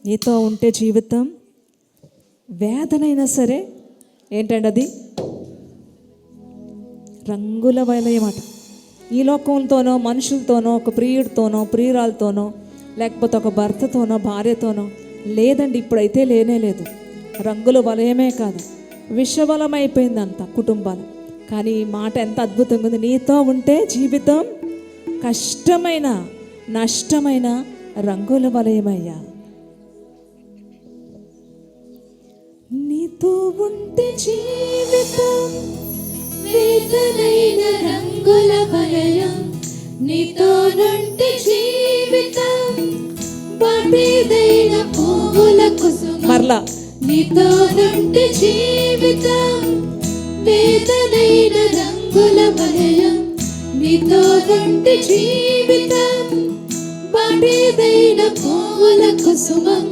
నీతో ఉంటే జీవితం వేదనైనా సరే ఏంటండి అది రంగుల వలయమాట. ఈ లోకంతోనో మనుషులతోనో ఒక ప్రియుడితోనో ప్రియురాలతోనో లేకపోతే ఒక భర్తతోనో భార్యతోనో లేదండి. ఇప్పుడైతే లేనే లేదు. రంగుల వలయమే కాదు, విషవలమైపోయిందంత కుటుంబాలు. కానీ ఈ మాట ఎంత అద్భుతంగా ఉంది. నీతో ఉంటే జీవితం కష్టమైన నష్టమైన రంగుల వలయమయ్యా. నీతో ఉంటే జీవితం వేదనైన రంగుల వలయం, నీతో ఉంటే జీవితం బాటేదైన పువ్వుల కుసుమం. మరలా నీతో ఉంటే జీవితం వేదనైన రంగుల వలయం, నీతో ఉంటే జీవితం బాటేదైన పువ్వుల కుసుమం.